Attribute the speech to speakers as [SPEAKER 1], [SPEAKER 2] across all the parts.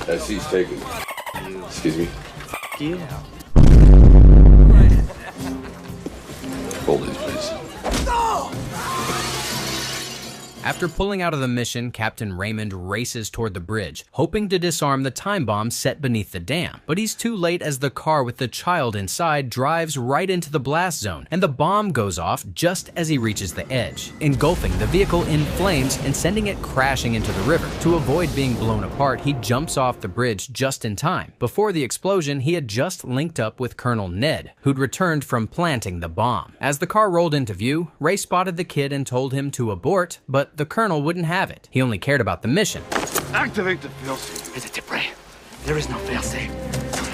[SPEAKER 1] As he's taken. Excuse me.
[SPEAKER 2] You.
[SPEAKER 1] Hold these, please.
[SPEAKER 3] After pulling out of the mission, Captain Raymond races toward the bridge, hoping to disarm the time bomb set beneath the dam. But he's too late as the car with the child inside drives right into the blast zone, and the bomb goes off just as he reaches the edge, engulfing the vehicle in flames and sending it crashing into the river. To avoid being blown apart, he jumps off the bridge just in time. Before the explosion, he had just linked up with Colonel Ned, who'd returned from planting the bomb. As the car rolled into view, Ray spotted the kid and told him to abort, but the colonel wouldn't have it. He only cared about the mission.
[SPEAKER 1] Activate the failsafe.
[SPEAKER 2] Is it Ray? There is no failsafe.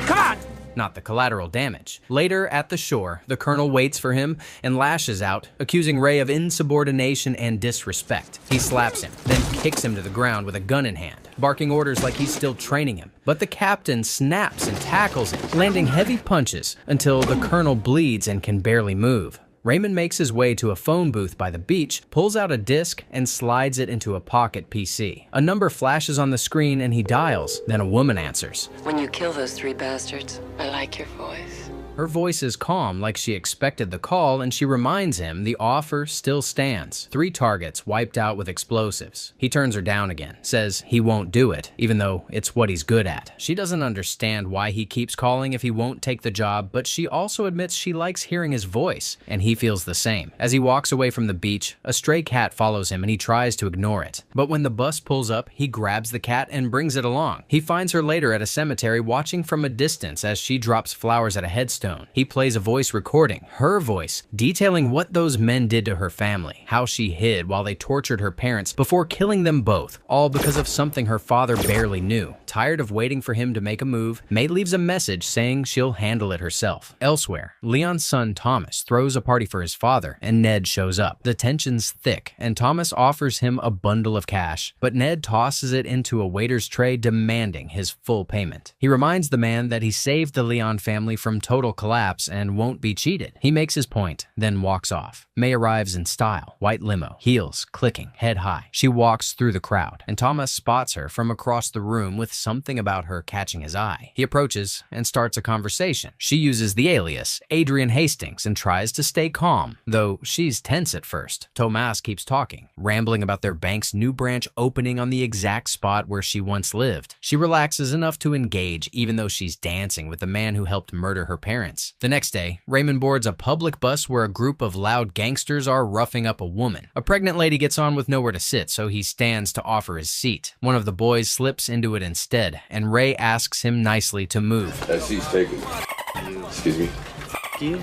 [SPEAKER 2] Come on!
[SPEAKER 3] Not the collateral damage. Later, at the shore, the colonel waits for him and lashes out, accusing Ray of insubordination and disrespect. He slaps him, then kicks him to the ground with a gun in hand, barking orders like he's still training him. But the captain snaps and tackles him, landing heavy punches until the colonel bleeds and can barely move. Raymond makes his way to a phone booth by the beach, pulls out a disc, and slides it into a pocket PC. A number flashes on the screen and he dials, then a woman answers.
[SPEAKER 4] When you kill those three bastards, I like your voice.
[SPEAKER 3] Her voice is calm, like she expected the call, and she reminds him the offer still stands. 3 targets wiped out with explosives. He turns her down again, says he won't do it, even though it's what he's good at. She doesn't understand why he keeps calling if he won't take the job, but she also admits she likes hearing his voice, and he feels the same. As he walks away from the beach, a stray cat follows him and he tries to ignore it. But when the bus pulls up, he grabs the cat and brings it along. He finds her later at a cemetery watching from a distance as she drops flowers at a headstone. He plays a voice recording, her voice, detailing what those men did to her family, how she hid while they tortured her parents before killing them both, all because of something her father barely knew. Tired of waiting for him to make a move, May leaves a message saying she'll handle it herself. Elsewhere, Leon's son Thomas throws a party for his father, and Ned shows up. The tension's thick, and Thomas offers him a bundle of cash, but Ned tosses it into a waiter's tray demanding his full payment. He reminds the man that he saved the Leon family from total collapse and won't be cheated. He makes his point, then walks off. May arrives in style, white limo, heels clicking, head high. She walks through the crowd, and Thomas spots her from across the room with something about her catching his eye. He approaches and starts a conversation. She uses the alias, Adrian Hastings, and tries to stay calm, though she's tense at first. Tomas keeps talking, rambling about their bank's new branch opening on the exact spot where she once lived. She relaxes enough to engage, even though she's dancing with the man who helped murder her parents. The next day, Raymond boards a public bus where a group of loud gangsters are roughing up a woman. A pregnant lady gets on with nowhere to sit, so he stands to offer his seat. One of the boys slips into it instead, and Ray asks him nicely to move.
[SPEAKER 1] As he's taken. Excuse me.
[SPEAKER 2] You.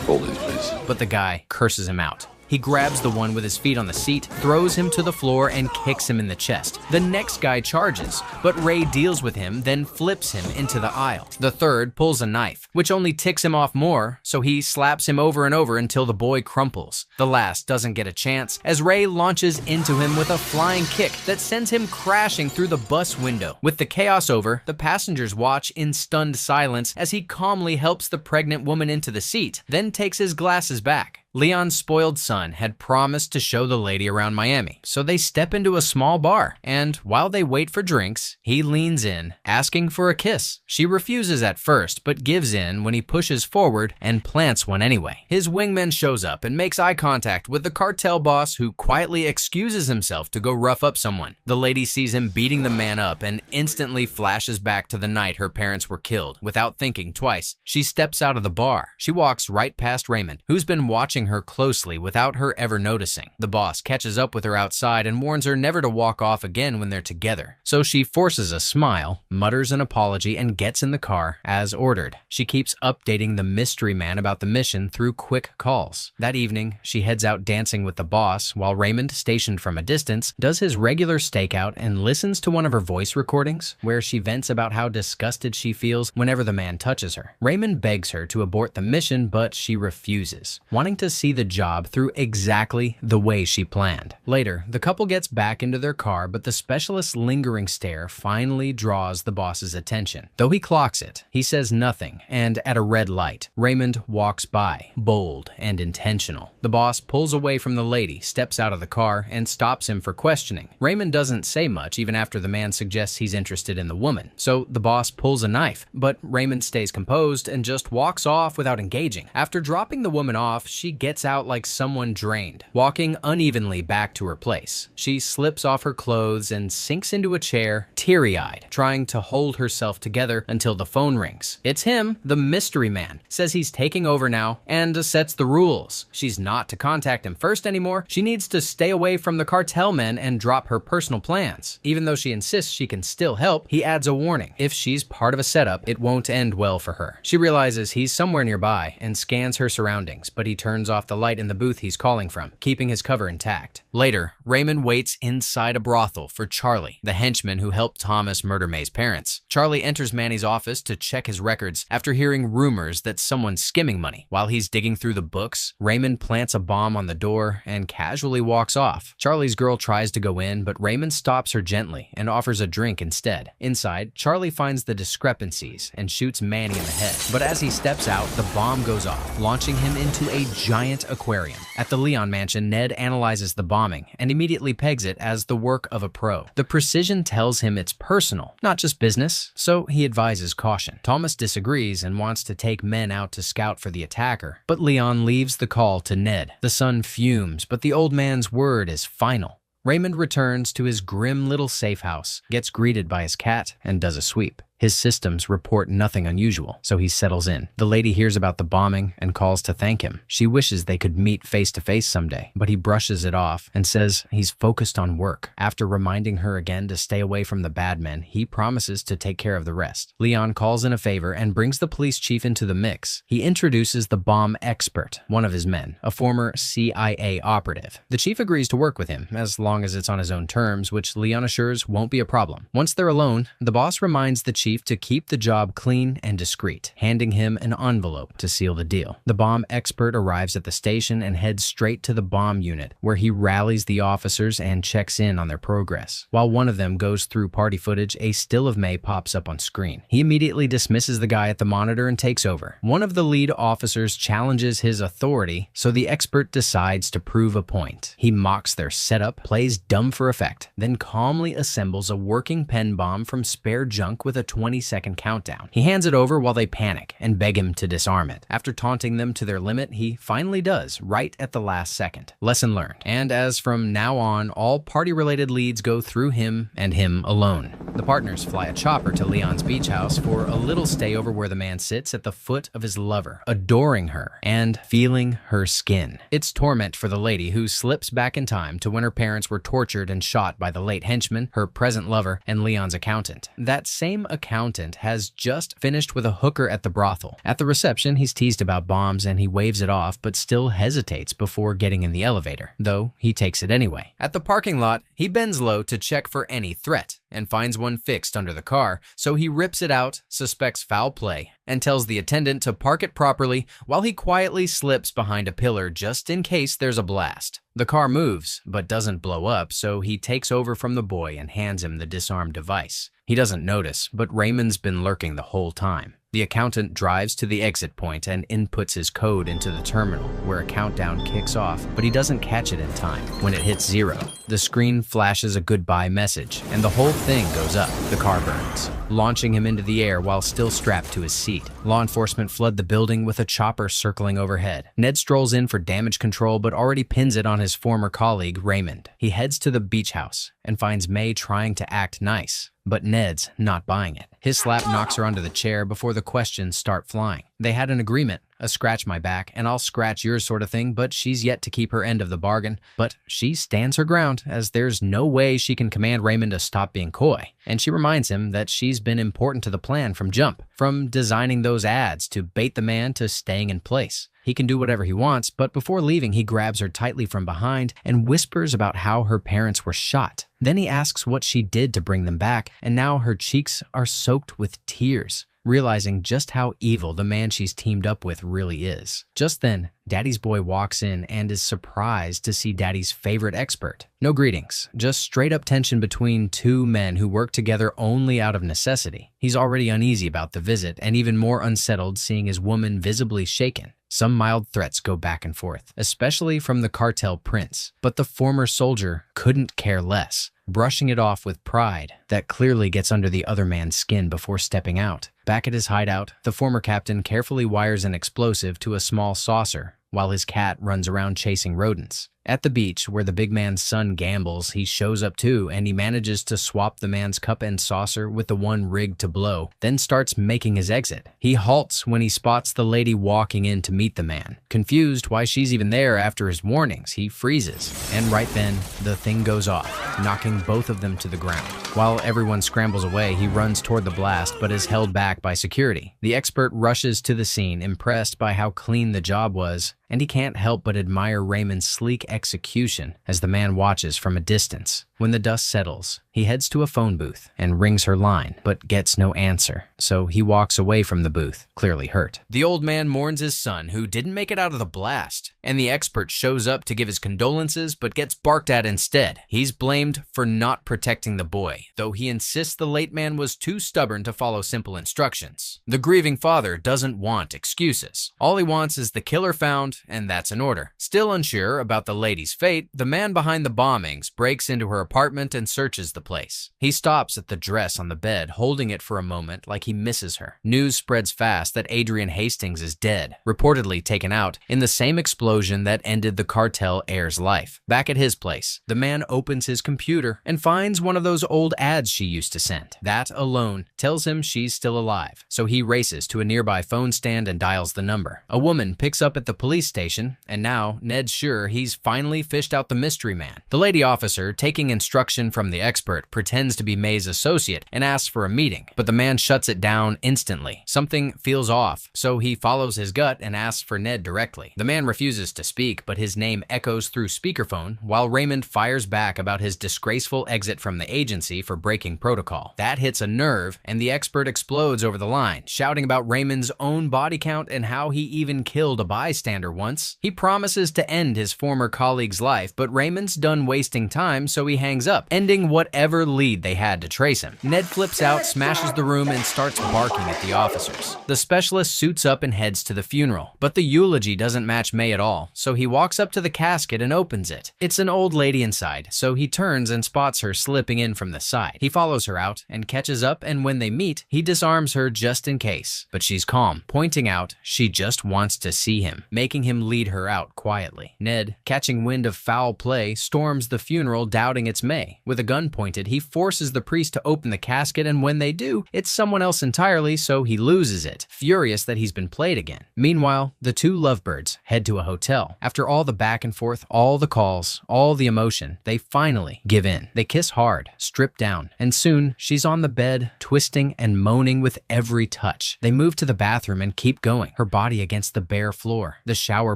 [SPEAKER 1] Hold these, please.
[SPEAKER 3] But the guy curses him out. He grabs the one with his feet on the seat, throws him to the floor, and kicks him in the chest. The next guy charges, but Ray deals with him, then flips him into the aisle. The third pulls a knife, which only ticks him off more, so he slaps him over and over until the boy crumples. The last doesn't get a chance, as Ray launches into him with a flying kick that sends him crashing through the bus window. With the chaos over, the passengers watch in stunned silence as he calmly helps the pregnant woman into the seat, then takes his glasses back. Leon's spoiled son had promised to show the lady around Miami, so they step into a small bar, and while they wait for drinks, he leans in, asking for a kiss. She refuses at first, but gives in when he pushes forward and plants one anyway. His wingman shows up and makes eye contact with the cartel boss, who quietly excuses himself to go rough up someone. The lady sees him beating the man up and instantly flashes back to the night her parents were killed. Without thinking twice, she steps out of the bar. She walks right past Raymond, who's been watching her closely without her ever noticing. The boss catches up with her outside and warns her never to walk off again when they're together. So she forces a smile, mutters an apology, and gets in the car as ordered. She keeps updating the mystery man about the mission through quick calls. That evening, she heads out dancing with the boss while Raymond, stationed from a distance, does his regular stakeout and listens to one of her voice recordings where she vents about how disgusted she feels whenever the man touches her. Raymond begs her to abort the mission, but she refuses. Wanting to see the job through exactly the way she planned. Later, the couple gets back into their car, but the specialist's lingering stare finally draws the boss's attention. Though he clocks it, he says nothing, and at a red light, Raymond walks by, bold and intentional. The boss pulls away from the lady, steps out of the car, and stops him for questioning. Raymond doesn't say much even after the man suggests he's interested in the woman, so the boss pulls a knife, but Raymond stays composed and just walks off without engaging. After dropping the woman off, she gets out like someone drained, walking unevenly back to her place. She slips off her clothes and sinks into a chair, teary-eyed, trying to hold herself together until the phone rings. It's him, the mystery man, says he's taking over now and sets the rules. She's not to contact him first anymore. She needs to stay away from the cartel men and drop her personal plans. Even though she insists she can still help, he adds a warning. If she's part of a setup, it won't end well for her. She realizes he's somewhere nearby and scans her surroundings, but he turns off the light in the booth he's calling from, keeping his cover intact. Later, Raymond waits inside a brothel for Charlie, the henchman who helped Thomas murder May's parents. Charlie enters Manny's office to check his records after hearing rumors that someone's skimming money. While he's digging through the books, Raymond plants a bomb on the door and casually walks off. Charlie's girl tries to go in, but Raymond stops her gently and offers a drink instead. Inside, Charlie finds the discrepancies and shoots Manny in the head. But as he steps out, the bomb goes off, launching him into a giant aquarium. At the Leon mansion, Ned analyzes the bombing and immediately pegs it as the work of a pro. The precision tells him it's personal, not just business, so he advises caution. Thomas disagrees and wants to take men out to scout for the attacker, but Leon leaves the call to Ned. The son fumes, but the old man's word is final. Raymond returns to his grim little safe house, gets greeted by his cat, and does a sweep. His systems report nothing unusual, so he settles in. The lady hears about the bombing and calls to thank him. She wishes they could meet face to face someday, but he brushes it off and says he's focused on work. After reminding her again to stay away from the bad men, he promises to take care of the rest. Leon calls in a favor and brings the police chief into the mix. He introduces the bomb expert, one of his men, a former CIA operative. The chief agrees to work with him, as long as it's on his own terms, which Leon assures won't be a problem. Once they're alone, the boss reminds the chief to keep the job clean and discreet, handing him an envelope to seal the deal. The bomb expert arrives at the station and heads straight to the bomb unit, where he rallies the officers and checks in on their progress. While one of them goes through party footage, a still of May pops up on screen. He immediately dismisses the guy at the monitor and takes over. One of the lead officers challenges his authority, so the expert decides to prove a point. He mocks their setup, plays dumb for effect, then calmly assembles a working pen bomb from spare junk with a 20-second countdown. He hands it over while they panic and beg him to disarm it. After taunting them to their limit, he finally does, right at the last second. Lesson learned. And as from now on, all party-related leads go through him and him alone. The partners fly a chopper to Leon's beach house for a little stay over where the man sits at the foot of his lover, adoring her and feeling her skin. It's torment for the lady, who slips back in time to when her parents were tortured and shot by the late henchman, her present lover, and Leon's accountant. That same accountant has just finished with a hooker at the brothel. At the reception, he's teased about bombs and he waves it off, but still hesitates before getting in the elevator, though he takes it anyway. At the parking lot, he bends low to check for any threat and finds one fixed under the car, so he rips it out, suspects foul play, and tells the attendant to park it properly while he quietly slips behind a pillar just in case there's a blast. The car moves, but doesn't blow up, so he takes over from the boy and hands him the disarmed device. He doesn't notice, but Raymond's been lurking the whole time. The accountant drives to the exit point and inputs his code into the terminal, where a countdown kicks off, but he doesn't catch it in time. When it hits 0, the screen flashes a goodbye message, and the whole thing goes up. The car burns, launching him into the air while still strapped to his seat. Law enforcement flood the building with a chopper circling overhead. Ned strolls in for damage control, but already pins it on his former colleague, Raymond. He heads to the beach house and finds May trying to act nice, but Ned's not buying it. His slap knocks her onto the chair before the questions start flying. They had an agreement, a scratch my back and I'll scratch yours sort of thing, but she's yet to keep her end of the bargain. But she stands her ground, as there's no way she can command Raymond to stop being coy. And she reminds him that she's been important to the plan from jump, from designing those ads to bait the man to staying in place. He can do whatever he wants, but before leaving, he grabs her tightly from behind and whispers about how her parents were shot. Then he asks what she did to bring them back, and now her cheeks are soaked with tears. realizing just how evil the man she's teamed up with really is. Just then, Daddy's boy walks in and is surprised to see Daddy's favorite expert. No greetings, just straight up tension between two men who work together only out of necessity. He's already uneasy about the visit and even more unsettled seeing his woman visibly shaken. Some mild threats go back and forth, especially from the cartel prince, but the former soldier couldn't care less, brushing it off with pride that clearly gets under the other man's skin before stepping out. Back at his hideout, the former captain carefully wires an explosive to a small saucer while his cat runs around chasing rodents. At the beach, where the big man's son gambles, he shows up too, and he manages to swap the man's cup and saucer with the one rigged to blow, then starts making his exit. He halts when he spots the lady walking in to meet the man. Confused why she's even there after his warnings, he freezes. And right then, the thing goes off, knocking both of them to the ground. While everyone scrambles away, he runs toward the blast, but is held back by security. The expert rushes to the scene, impressed by how clean the job was, and he can't help but admire Raymond's sleek execution as the man watches from a distance. When the dust settles, he heads to a phone booth and rings her line, but gets no answer, so he walks away from the booth, clearly hurt. The old man mourns his son, who didn't make it out of the blast, and the expert shows up to give his condolences, but gets barked at instead. He's blamed for not protecting the boy, though he insists the late man was too stubborn to follow simple instructions. The grieving father doesn't want excuses. All he wants is the killer found, and that's in order. Still unsure about the lady's fate, the man behind the bombings breaks into her apartment and searches the place. He stops at the dress on the bed, holding it for a moment like he misses her. News spreads fast that Adrian Hastings is dead, reportedly taken out in the same explosion that ended the cartel heir's life. Back at his place, the man opens his computer and finds one of those old ads she used to send. That alone tells him she's still alive, so he races to a nearby phone stand and dials the number. A woman picks up at the police station, and now Ned's sure he's finally fished out the mystery man. The lady officer, taking instruction from the expert, pretends to be May's associate and asks for a meeting, but the man shuts it down instantly. Something feels off, so he follows his gut and asks for Ned directly. The man refuses to speak, but his name echoes through speakerphone while Raymond fires back about his disgraceful exit from the agency for breaking protocol. That hits a nerve, and the expert explodes over the line, shouting about Raymond's own body count and how he even killed a bystander once. He promises to end his former colleague's life, but Raymond's done wasting time, so he hangs up, ending whatever lead they had to trace him. Ned flips out, smashes the room, and starts barking at the officers. The specialist suits up and heads to the funeral, but the eulogy doesn't match May at all, so he walks up to the casket and opens it. It's an old lady inside, so he turns and spots her slipping in from the side. He follows her out and catches up, and when they meet, he disarms her just in case, but she's calm, pointing out she just wants to see him, making him lead her out quietly. Ned, catching wind of foul play, storms the funeral, doubting it's May. With a gun pointed, he forces the priest to open the casket, and when they do, it's someone else entirely, so he loses it, furious that he's been played again. Meanwhile, the two lovebirds head to a hotel. After all the back and forth, all the calls, all the emotion, they finally give in. They kiss hard, strip down, and soon she's on the bed, twisting and moaning with every touch. They move to the bathroom and keep going, her body against the bare floor, the shower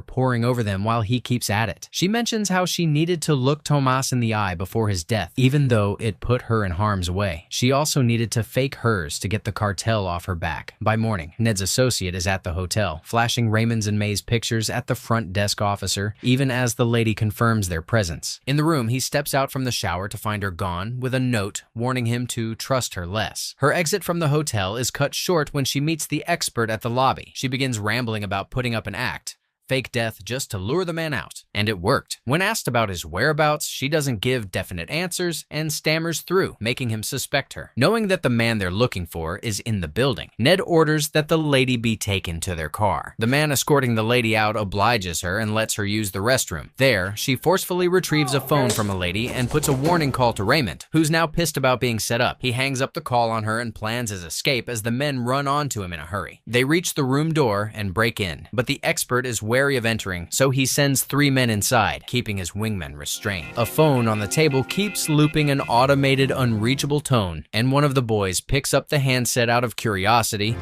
[SPEAKER 3] pouring over them while he keeps at it. She mentions how she needed to look Tomas in the eye before his death, even though it put her in harm's way. She also needed to fake hers to get the cartel off her back. By morning, Ned's associate is at the hotel, flashing Raymond's and May's pictures at the front desk officer, even as the lady confirms their presence. In the room, he steps out from the shower to find her gone, with a note warning him to trust her less. Her exit from the hotel is cut short when she meets the expert at the lobby. She begins rambling about putting up an act, fake death just to lure the man out. And it worked. When asked about his whereabouts, she doesn't give definite answers and stammers through, making him suspect her. Knowing that the man they're looking for is in the building, Ned orders that the lady be taken to their car. The man escorting the lady out obliges her and lets her use the restroom. There, she forcefully retrieves a phone from a lady and puts a warning call to Raymond, who's now pissed about being set up. He hangs up the call on her and plans his escape as the men run onto him in a hurry. They reach the room door and break in, but the expert is wary of entering, so he sends 3 men inside, keeping his wingmen restrained. A phone on the table keeps looping an automated, unreachable tone, and one of the boys picks up the handset out of curiosity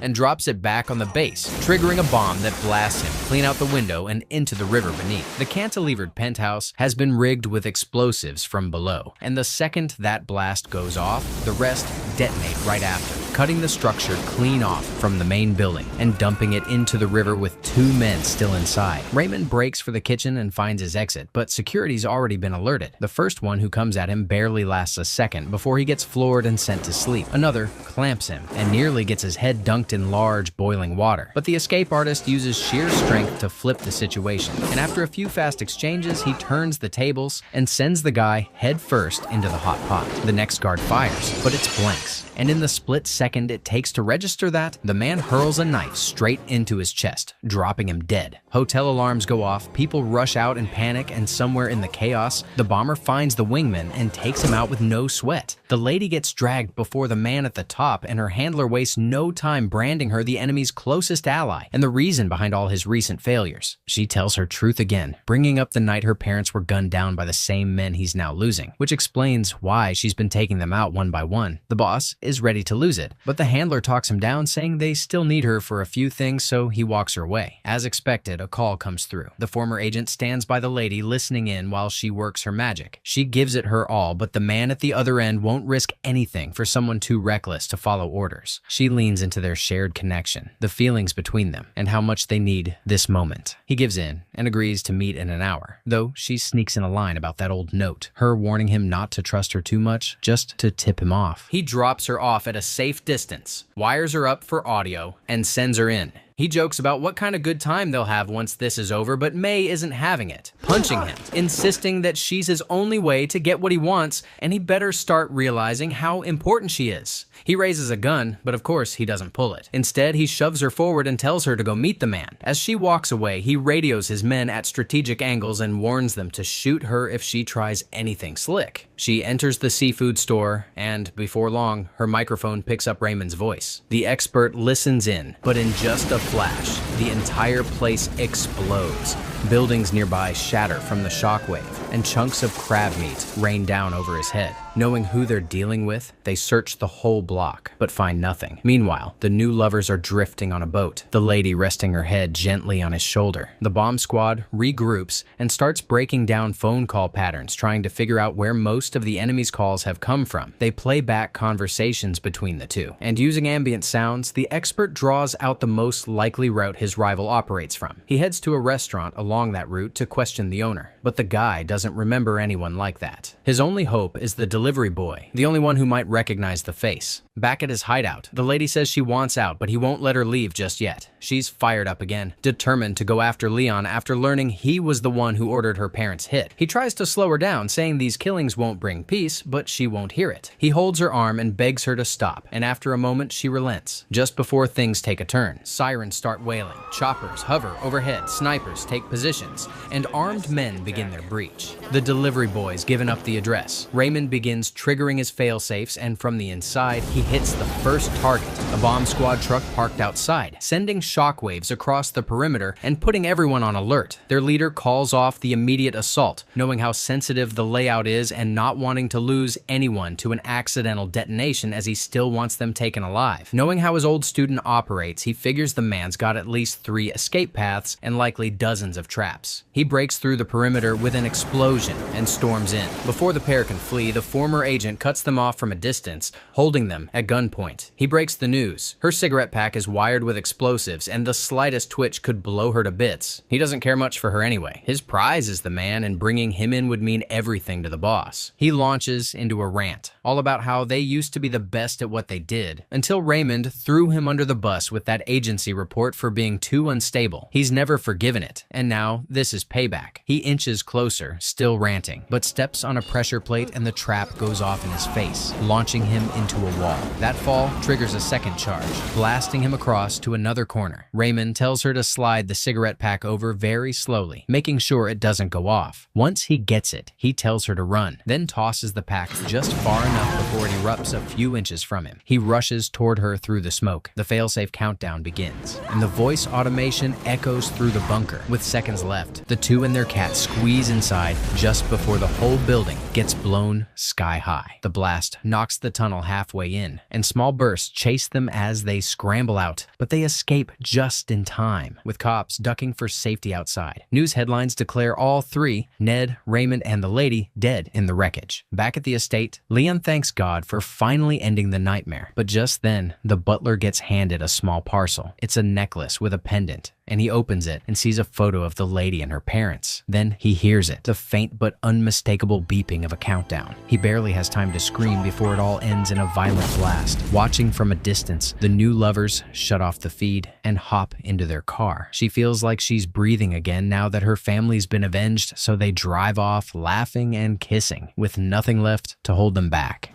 [SPEAKER 3] and drops it back on the base, triggering a bomb that blasts him clean out the window and into the river beneath. The cantilevered penthouse has been rigged with explosives from below, and the second that blast goes off, the rest detonate right after. cutting the structure clean off from the main building and dumping it into the river with 2 men still inside. Raymond breaks for the kitchen and finds his exit, but security's already been alerted. The first one who comes at him barely lasts a second before he gets floored and sent to sleep. Another clamps him and nearly gets his head dunked in large boiling water. But the escape artist uses sheer strength to flip the situation, and after a few fast exchanges, he turns the tables and sends the guy head first into the hot pot. The next guard fires, but it's blanks. And in the split second it takes to register that, the man hurls a knife straight into his chest, dropping him dead. Hotel alarms go off, people rush out in panic, and somewhere in the chaos, the bomber finds the wingman and takes him out with no sweat. The lady gets dragged before the man at the top, and her handler wastes no time branding her the enemy's closest ally and the reason behind all his recent failures. She tells her truth again, bringing up the night her parents were gunned down by the same men he's now losing, which explains why she's been taking them out one by one. The boss is ready to lose it, but the handler talks him down, saying they still need her for a few things, so he walks her away. As expected, a call comes through. The former agent stands by the lady, listening in while she works her magic. She gives it her all, but the man at the other end won't risk anything for someone too reckless to follow orders. She leans into their shared connection, the feelings between them, and how much they need this moment. He gives in and agrees to meet in an hour, though she sneaks in a line about that old note, her warning him not to trust her too much, just to tip him off. He drops her off at a safe distance, wires her up for audio, and sends her in. He jokes about what kind of good time they'll have once this is over, but May isn't having it, punching him, insisting that she's his only way to get what he wants, and he better start realizing how important she is. He raises a gun, but of course he doesn't pull it. Instead, he shoves her forward and tells her to go meet the man. As she walks away, he radios his men at strategic angles and warns them to shoot her if she tries anything slick. She enters the seafood store, and before long, her microphone picks up Raymond's voice. The expert listens in, but in just a flash, the entire place explodes. Buildings nearby shatter from the shockwave, and chunks of crab meat rain down over his head. Knowing who they're dealing with, they search the whole block, but find nothing. Meanwhile, the new lovers are drifting on a boat, the lady resting her head gently on his shoulder. The bomb squad regroups and starts breaking down phone call patterns, trying to figure out where most of the enemy's calls have come from. They play back conversations between the two, and using ambient sounds, the expert draws out the most likely route his rival operates from. He heads to a restaurant along that route to question the owner, but the guy doesn't remember anyone like that. His only hope is the delivery boy, the only one who might recognize the face. Back at his hideout, the lady says she wants out, but he won't let her leave just yet. She's fired up again, determined to go after Leon after learning he was the one who ordered her parents hit. He tries to slow her down, saying these killings won't bring peace, but she won't hear it. He holds her arm and begs her to stop, and after a moment she relents. Just before things take a turn, sirens start wailing, choppers hover overhead, snipers take positions, and armed men begin their breach. The delivery boy's given up the address. Raymond begins triggering his fail-safes, and from the inside, he hits the first target, a bomb squad truck parked outside, sending shockwaves across the perimeter and putting everyone on alert. Their leader calls off the immediate assault, knowing how sensitive the layout is and not wanting to lose anyone to an accidental detonation, as he still wants them taken alive. Knowing how his old student operates, he figures the man's got at least 3 escape paths and likely dozens of traps. He breaks through the perimeter with an explosion and storms in. Before the pair can flee, the former agent cuts them off from a distance, holding them at gunpoint. He breaks the news. Her cigarette pack is wired with explosives, and the slightest twitch could blow her to bits. He doesn't care much for her anyway. His prize is the man, and bringing him in would mean everything to the boss. He launches into a rant, all about how they used to be the best at what they did, until Raymond threw him under the bus with that agency report for being too unstable. He's never forgiven it, and now this is payback. He inches closer, still ranting, but steps on a pressure plate and the trap goes off in his face, launching him into a wall. That fall triggers a second charge, blasting him across to another corner. Raymond tells her to slide the cigarette pack over very slowly, making sure it doesn't go off. Once he gets it, he tells her to run, then tosses the pack just far enough before it erupts a few inches from him. He rushes toward her through the smoke. The failsafe countdown begins, and the voice automation echoes through the bunker. With seconds left, the two and their cat squeeze inside just before the whole building gets blown sky high. The blast knocks the tunnel halfway in, in, and small bursts chase them as they scramble out, but they escape just in time, with cops ducking for safety outside. News headlines declare all three, Ned, Raymond, and the lady, dead in the wreckage. Back at the estate, Leon thanks God for finally ending the nightmare, but just then, the butler gets handed a small parcel. It's a necklace with a pendant, and he opens it and sees a photo of the lady and her parents. Then he hears it, the faint but unmistakable beeping of a countdown. He barely has time to scream before it all ends in a violent blast. Watching from a distance, the new lovers shut off the feed and hop into their car. She feels like she's breathing again now that her family's been avenged, so they drive off laughing and kissing, with nothing left to hold them back.